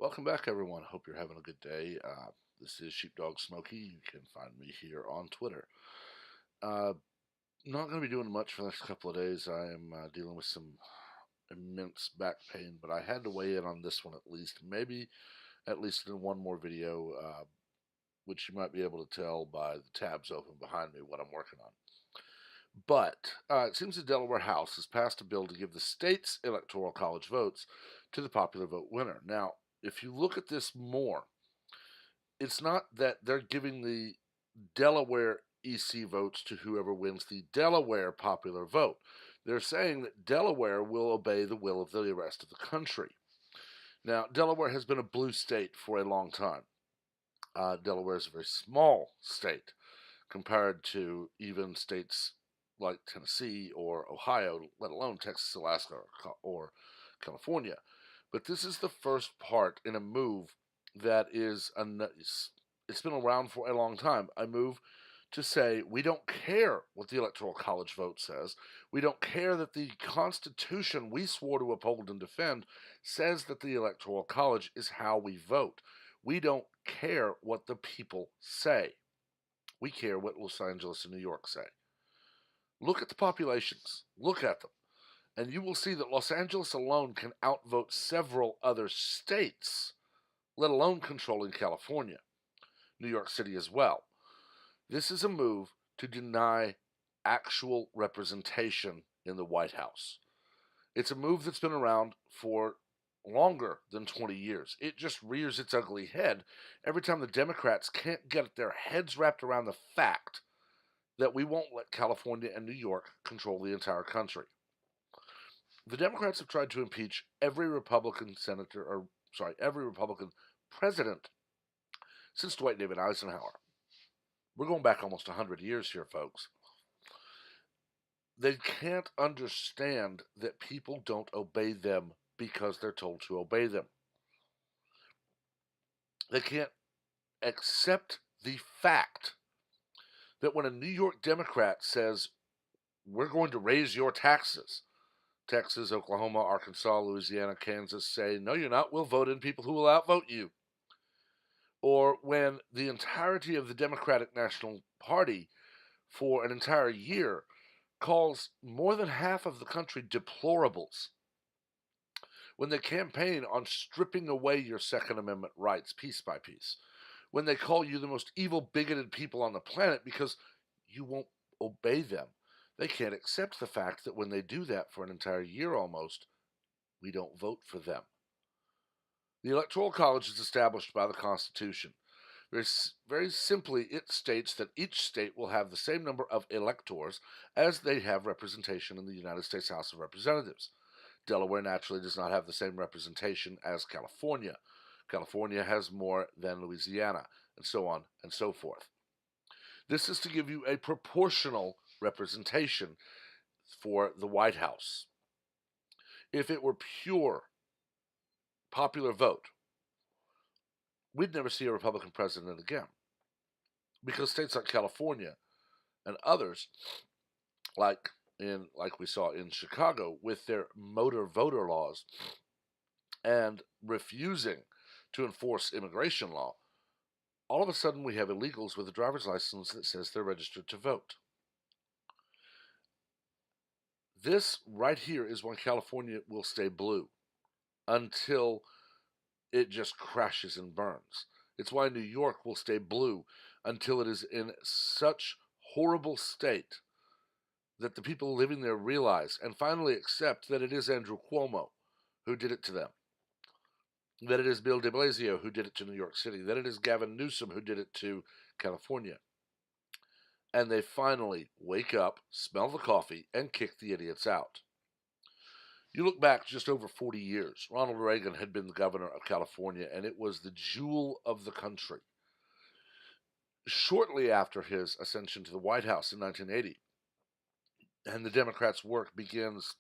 Welcome back, everyone. Hope you're having a good day. This is Sheepdog Smokey. You can find me here on Twitter. Uh, Not going to be doing much for the next couple of days. I am dealing with some immense back pain, but I had to weigh in on this one at least. Maybe at least in one more video, which you might be able to tell by the tabs open behind me what I'm working on. But it seems the Delaware House has passed a bill to give the state's Electoral College votes to the popular vote winner. Now, if you look at this more, it's not that they're giving the Delaware EC votes to whoever wins the Delaware popular vote. They're saying that Delaware will obey the will of the rest of the country. Now, Delaware has been a blue state for a long time. Delaware is a very small state compared to even states like Tennessee or Ohio, let alone Texas, Alaska, or California. But this is the first part in a move that is it's been around for a long time. A move to say we don't care what the Electoral College vote says. We don't care that the Constitution we swore to uphold and defend says that the Electoral College is how we vote. We don't care what the people say. We care what Los Angeles and New York say. Look at the populations. Look at them. And you will see that Los Angeles alone can outvote several other states, let alone controlling California, New York City as well. This is a move to deny actual representation in the White House. It's a move that's been around for longer than 20 years. It just rears its ugly head every time the Democrats can't get their heads wrapped around the fact that we won't let California and New York control the entire country. The Democrats have tried to impeach every Republican every Republican president since Dwight David Eisenhower. We're going back almost 100 years here, folks. They can't understand that people don't obey them because they're told to obey them. They can't accept the fact that when a New York Democrat says, we're going to raise your taxes, Texas, Oklahoma, Arkansas, Louisiana, Kansas say, no, you're not. We'll vote in people who will outvote you. Or when the entirety of the Democratic National Party for an entire year calls more than half of the country deplorables. When they campaign on stripping away your Second Amendment rights piece by piece. When they call you the most evil, bigoted people on the planet because you won't obey them. They can't accept the fact that when they do that for an entire year almost, we don't vote for them. The Electoral College is established by the Constitution. Very simply, it states that each state will have the same number of electors as they have representation in the United States House of Representatives. Delaware naturally does not have the same representation as California. California has more than Louisiana, and so on and so forth. This is to give you a proportional representation for the White House. If it were pure popular vote, we'd never see a Republican president again. Because states like California and others, like we saw in Chicago with their motor voter laws and refusing to enforce immigration law, all of a sudden we have illegals with a driver's license that says they're registered to vote. This right here is why California will stay blue until it just crashes and burns. It's why New York will stay blue until it is in such horrible state that the people living there realize and finally accept that it is Andrew Cuomo who did it to them, that it is Bill de Blasio who did it to New York City, that it is Gavin Newsom who did it to California. And they finally wake up, smell the coffee, and kick the idiots out. You look back just over 40 years. Ronald Reagan had been the governor of California, and it was the jewel of the country. Shortly after his ascension to the White House in 1980, and the Democrats' work begins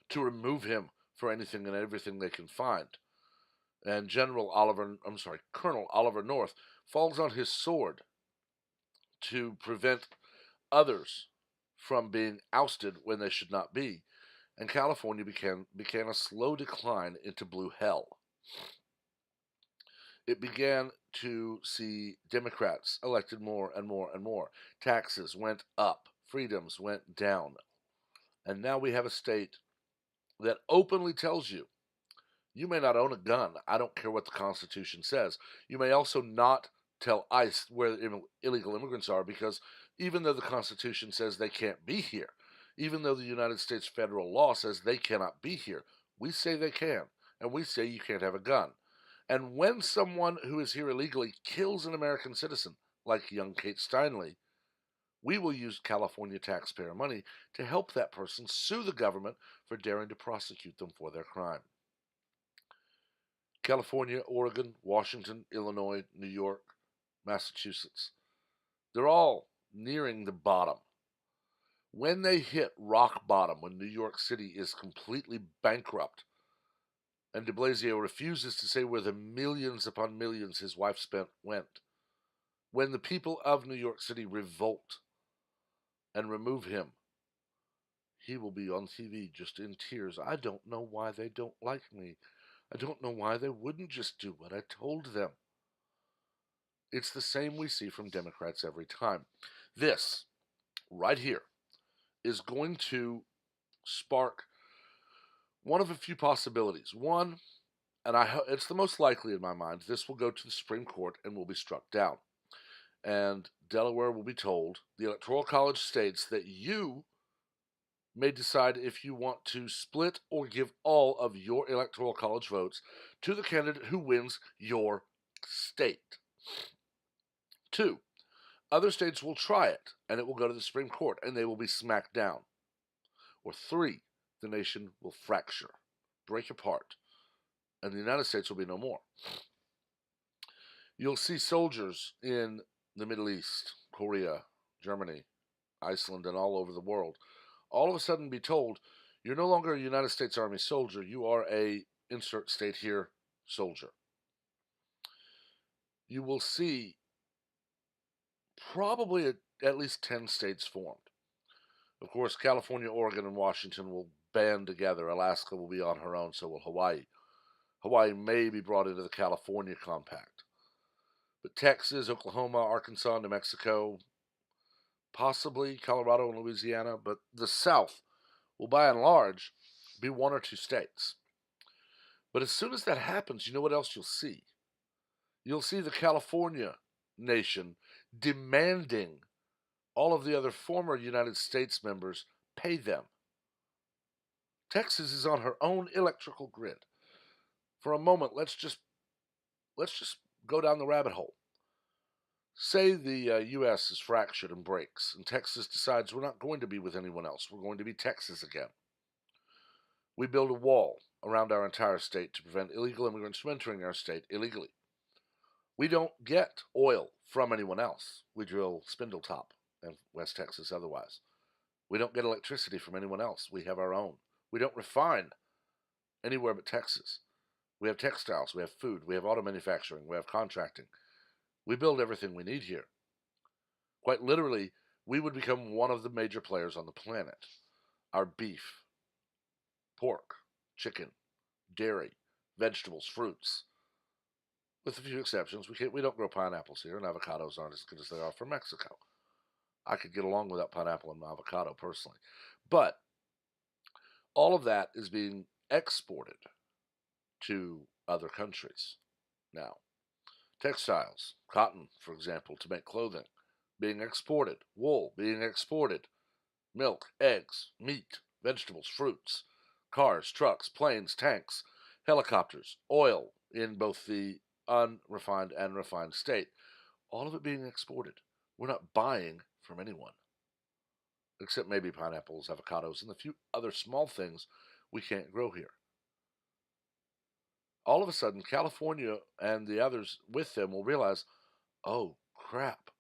to remove him for anything and everything they can find. And Colonel Oliver North falls on his sword to prevent others from being ousted when they should not be. And California began a slow decline into blue hell. it began to see Democrats elected more and more and more. Taxes went up, freedoms went down. And now we have a state that openly tells you you may not own a gun. I don't care what the Constitution says. You may also not tell ICE where illegal immigrants are, because even though the Constitution says they can't be here, even though the United States federal law says they cannot be here, we say they can, and we say you can't have a gun. And when someone who is here illegally kills an American citizen, like young Kate Steinle, we will use California taxpayer money to help that person sue the government for daring to prosecute them for their crime. California, Oregon, Washington, Illinois, New York, Massachusetts. They're all nearing the bottom. When they hit rock bottom, when New York City is completely bankrupt, and de Blasio refuses to say where the millions upon millions his wife spent went, when the people of New York City revolt and remove him, he will be on TV just in tears. I don't know why they don't like me. I don't know why they wouldn't just do what I told them. It's the same we see from Democrats every time. This, right here, is going to spark one of a few possibilities. One, and it's the most likely in my mind, this will go to the Supreme Court and will be struck down. And Delaware will be told, the Electoral College states that you may decide if you want to split or give all of your Electoral College votes to the candidate who wins your state. Two, other states will try it, and it will go to the Supreme Court, and they will be smacked down. Or three, the nation will fracture, break apart, and the United States will be no more. You'll see soldiers in the Middle East, Korea, Germany, Iceland, and all over the world all of a sudden be told, you're no longer a United States Army soldier, you are a insert state here soldier. You will see probably at least 10 states formed. Of course, California, Oregon, and Washington will band together. Alaska will be on her own, so will Hawaii. Hawaii may be brought into the California Compact. But Texas, Oklahoma, Arkansas, New Mexico, possibly Colorado and Louisiana, but the South will by and large be one or two states. But as soon as that happens, you know what else you'll see? You'll see the California nation demanding all of the other former United States members pay them. Texas is on her own electrical grid. For a moment, let's just go down the rabbit hole. Say the U.S. is fractured and breaks, and Texas decides we're not going to be with anyone else. We're going to be Texas again. We build a wall around our entire state to prevent illegal immigrants from entering our state illegally. We don't get oil from anyone else. We drill Spindletop and West Texas otherwise. We don't get electricity from anyone else. We have our own. We don't refine anywhere but Texas. We have textiles, we have food, we have auto manufacturing, we have contracting. We build everything we need here. Quite literally, we would become one of the major players on the planet. Our beef, pork, chicken, dairy, vegetables, fruits. With a few exceptions, we don't grow pineapples here, and avocados aren't as good as they are from Mexico. I could get along without pineapple and avocado personally. But all of that is being exported to other countries now. Textiles, cotton, for example, to make clothing, being exported. Wool being exported. Milk, eggs, meat, vegetables, fruits, cars, trucks, planes, tanks, helicopters, oil in both the unrefined and refined state. All of it being exported. We're not buying from anyone. Except maybe pineapples, avocados, and a few other small things we can't grow here. All of a sudden, California and the others with them will realize, oh, crap,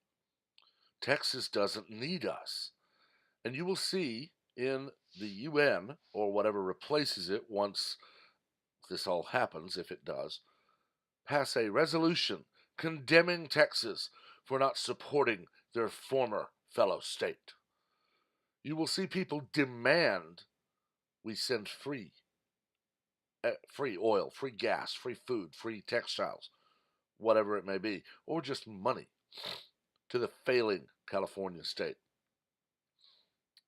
Texas doesn't need us. And you will see in the UN, or whatever replaces it once this all happens, if it does, pass a resolution condemning Texas for not supporting their former fellow state. You will see people demand we send free oil, free gas, free food, free textiles. whatever it may be, or just money to the failing California state.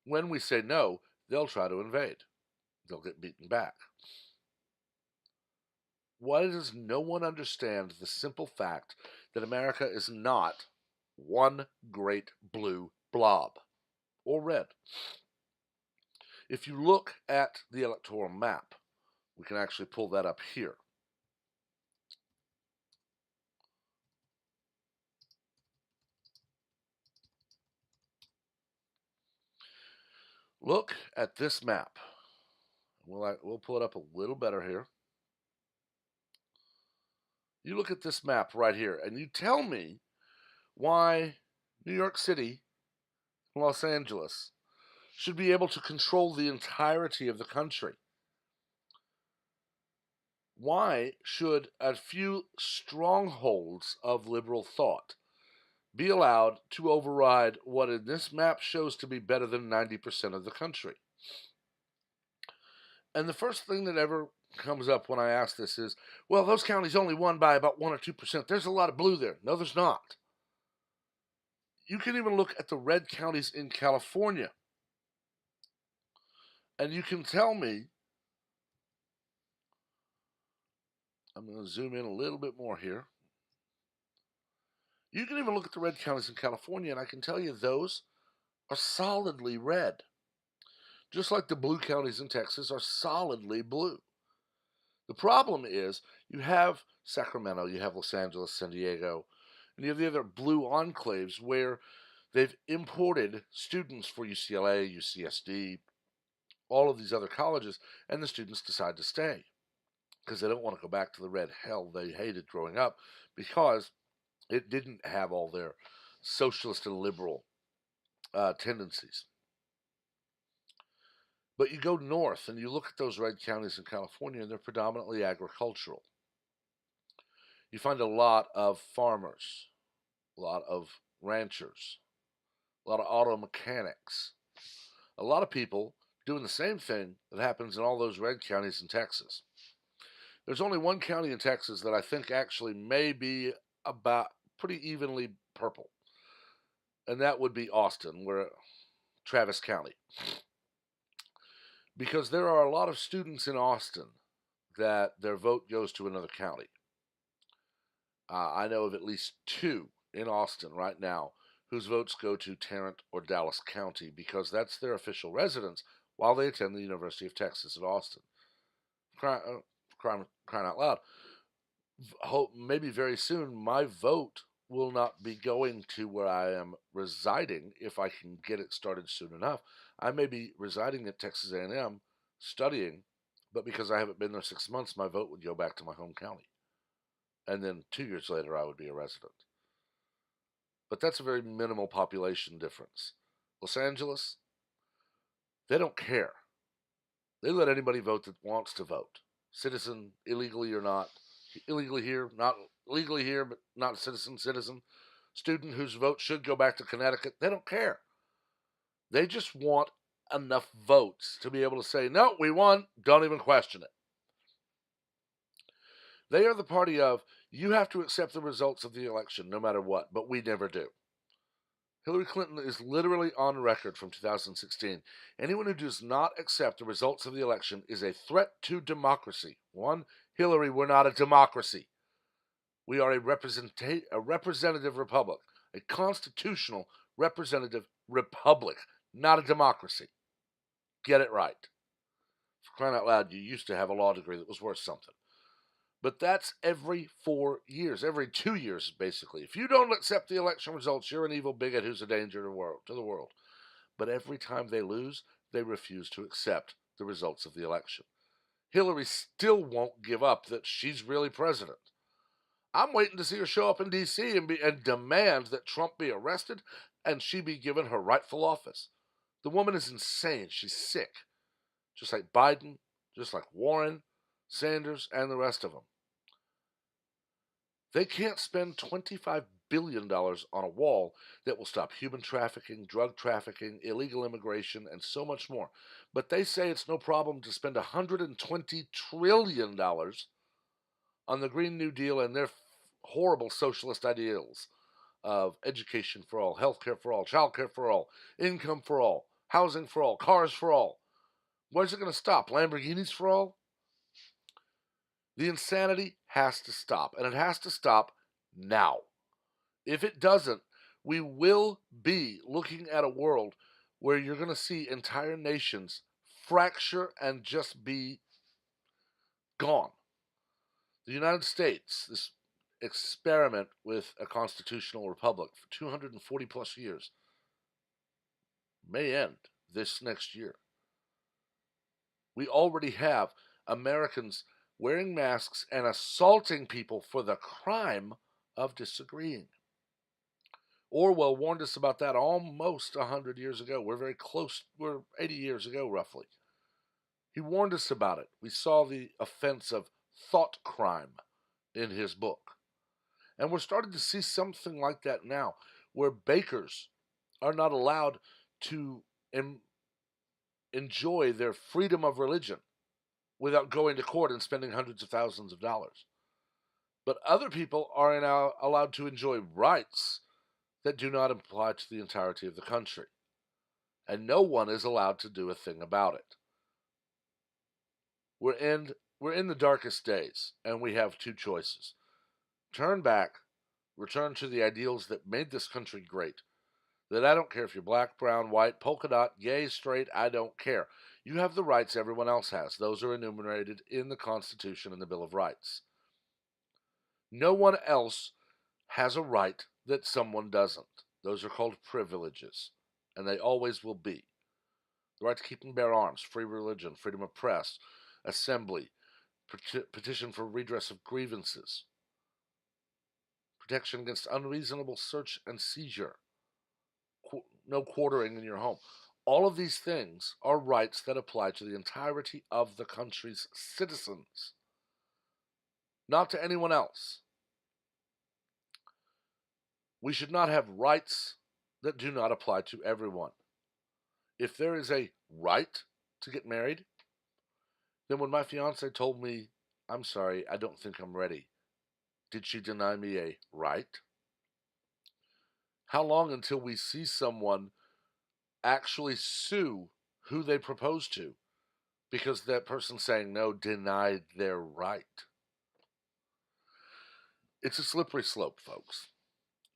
When we say no, they'll try to invade. They'll get beaten back. Why does no one understand the simple fact that America is not one great blue blob or red? If you look at the electoral map, we can actually pull that up here. Look at this map. We'll pull it up a little better here. You look at this map right here, and you tell me why New York City, Los Angeles, should be able to control the entirety of the country. Why should a few strongholds of liberal thought be allowed to override what in this map shows to be better than 90% of the country? And the first thing that ever comes up when I ask this is, well, those counties only won by about 1 or 2%. There's a lot of blue there. No, there's not. You can even look at the red counties in California, and you can tell me, I'm going to zoom in a little bit more here. You can even look at the red counties in California, and I can tell you those are solidly red. Just like the blue counties in Texas are solidly blue. The problem is you have Sacramento, you have Los Angeles, San Diego, and you have the other blue enclaves where they've imported students for UCLA, UCSD, all of these other colleges, and the students decide to stay because they don't want to go back to the red hell they hated growing up because it didn't have all their socialist and liberal tendencies. But you go north and you look at those red counties in California, and they're predominantly agricultural. You find a lot of farmers, a lot of ranchers, a lot of auto mechanics, a lot of people doing the same thing that happens in all those red counties in Texas. There's only one county in Texas that I think actually may be about pretty evenly purple, and that would be Austin, where Travis County. Because there are a lot of students in Austin that their vote goes to another county. I know of at least 2 in Austin right now whose votes go to Tarrant or Dallas County because that's their official residence while they attend the University of Texas at Austin. Crying out loud. Hope maybe very soon my vote will not be going to where I am residing if I can get it started soon enough. I may be residing at Texas A&M studying, but because I haven't been there 6 months, my vote would go back to my home county. And then 2 years later, I would be a resident. But that's a very minimal population difference. Los Angeles, they don't care. They let anybody vote that wants to vote. Citizen, illegally or not. Illegally here, not legally here, but not a citizen. Student whose vote should go back to Connecticut. They don't care. They just want enough votes to be able to say, no, we won. Don't even question it. They are the party of, you have to accept the results of the election no matter what, but we never do. Hillary Clinton is literally on record from 2016. Anyone who does not accept the results of the election is a threat to democracy. One, Hillary, we're not a democracy. We are a representative republic, a constitutional representative republic, not a democracy. Get it right. For crying out loud, you used to have a law degree that was worth something. But that's every 4 years, every 2 years, basically. If you don't accept the election results, you're an evil bigot who's a danger to the world. But every time they lose, they refuse to accept the results of the election. Hillary still won't give up that she's really president. I'm waiting to see her show up in D.C. and demand that Trump be arrested and she be given her rightful office. The woman is insane. She's sick. Just like Biden, just like Warren, Sanders, and the rest of them. They can't spend $25 billion on a wall that will stop human trafficking, drug trafficking, illegal immigration, and so much more. But they say it's no problem to spend $120 trillion on the Green New Deal, and they're horrible socialist ideals of education for all, healthcare for all, childcare for all, income for all, housing for all, cars for all. Where's it going to stop? Lamborghinis for all? The insanity has to stop, and it has to stop now. If it doesn't, we will be looking at a world where you're going to see entire nations fracture and just be gone. The United States, this experiment with a constitutional republic for 240 plus years, may end this next year. We already have Americans wearing masks and assaulting people for the crime of disagreeing. Orwell warned us about that almost 100 years ago. We're very close, we're 80 years ago roughly. He warned us about it. We saw the offense of thought crime in his book. And we're starting to see something like that now, where bakers are not allowed to enjoy their freedom of religion without going to court and spending hundreds of thousands of dollars. But other people are now allowed to enjoy rights that do not apply to the entirety of the country. And no one is allowed to do a thing about it. We're in the darkest days, and we have two choices. Turn back, return to the ideals that made this country great. That I don't care if you're black, brown, white, polka dot, gay, straight, I don't care. You have the rights everyone else has. Those are enumerated in the Constitution and the Bill of Rights. No one else has a right that someone doesn't. Those are called privileges, and they always will be. The right to keep and bear arms, free religion, freedom of press, assembly, petition for redress of grievances, protection against unreasonable search and seizure, no quartering in your home. All of these things are rights that apply to the entirety of the country's citizens, not to anyone else. We should not have rights that do not apply to everyone. If there is a right to get married, then when my fiance told me, I'm sorry, I don't think I'm ready, did she deny me a right? How long until we see someone actually sue who they propose to because that person saying no denied their right? It's a slippery slope, folks.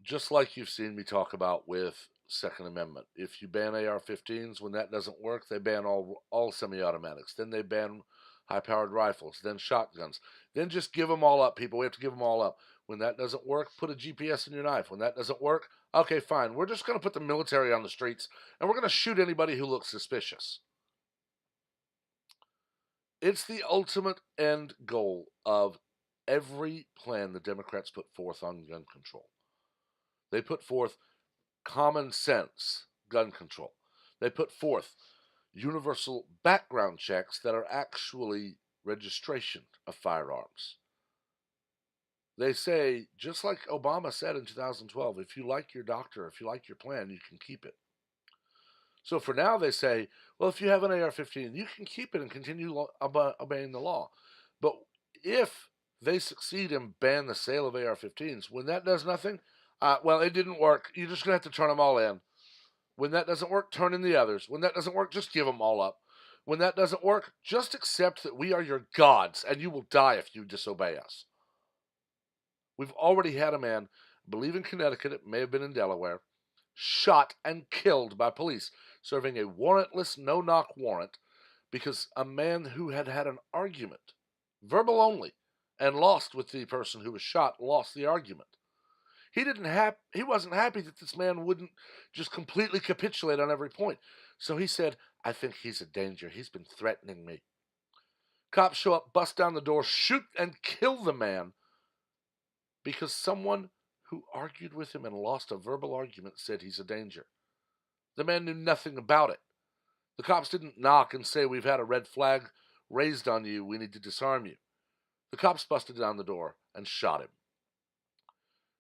Just like you've seen me talk about with Second Amendment. If you ban AR-15s, when that doesn't work, they ban all semi-automatics. Then they ban high-powered rifles, then shotguns. Then just give them all up, people. We have to give them all up. When that doesn't work, put a GPS in your knife. When that doesn't work, okay, fine. We're just going to put the military on the streets, and we're going to shoot anybody who looks suspicious. It's the ultimate end goal of every plan the Democrats put forth on gun control. They put forth common sense gun control. They put forth universal background checks that are actually registration of firearms. They say, just like Obama said in 2012, if you like your doctor, if you like your plan, you can keep it. So for now, they say, well, if you have an AR-15, you can keep it and continue obeying the law. But if they succeed and ban the sale of AR-15s, when that does nothing, well, it didn't work. You're just going to have to turn them all in. When that doesn't work, turn in the others. When that doesn't work, just give them all up. When that doesn't work, just accept that we are your gods and you will die if you disobey us. We've already had a man, I believe in Connecticut, it may have been in Delaware, shot and killed by police, serving a warrantless no-knock warrant because a man who had had an argument, verbal only, and lost with the person who was shot, lost the argument. He wasn't happy that this man wouldn't just completely capitulate on every point. So he said, I think he's a danger. He's been threatening me. Cops show up, bust down the door, shoot and kill the man because someone who argued with him and lost a verbal argument said he's a danger. The man knew nothing about it. The cops didn't knock and say, we've had a red flag raised on you, we need to disarm you. The cops busted down the door and shot him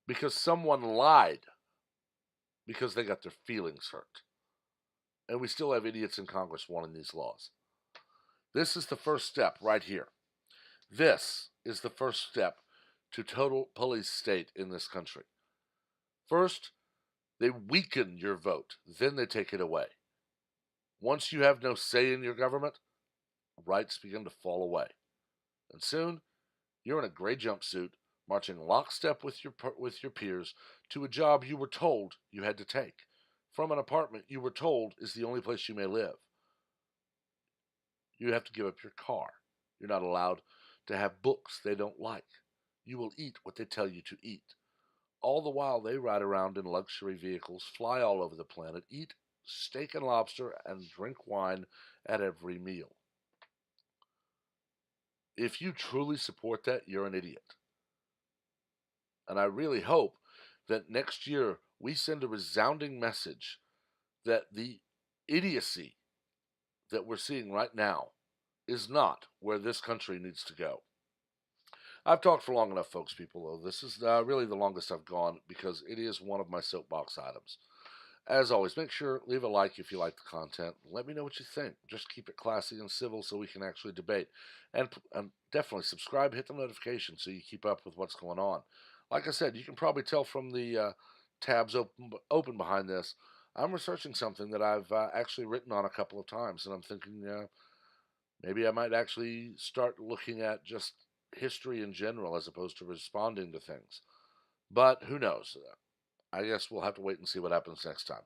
because someone lied because they got their feelings hurt. And we still have idiots in Congress wanting these laws. This is the first step right here. This is the first step to total police state in this country. First, they weaken your vote, then they take it away. Once you have no say in your government, rights begin to fall away. And soon, you're in a gray jumpsuit, marching lockstep with your peers to a job you were told you had to take, from an apartment you were told is the only place you may live. You have to give up your car. You're not allowed to have books they don't like. You will eat what they tell you to eat. All the while, they ride around in luxury vehicles, fly all over the planet, eat steak and lobster, and drink wine at every meal. If you truly support that, you're an idiot. And I really hope that next year we send a resounding message that the idiocy that we're seeing right now is not where this country needs to go. I've talked for long enough, folks, people, though. This is really the longest I've gone because it is one of my soapbox items. As always, make sure leave a like if you like the content. Let me know what you think. Just keep it classy and civil so we can actually debate. And definitely subscribe, hit the notification so you keep up with what's going on. Like I said, you can probably tell from the tabs open behind this. I'm researching something that I've actually written on a couple of times, and I'm thinking maybe I might actually start looking at just history in general as opposed to responding to things. But who knows? I guess we'll have to wait and see what happens next time.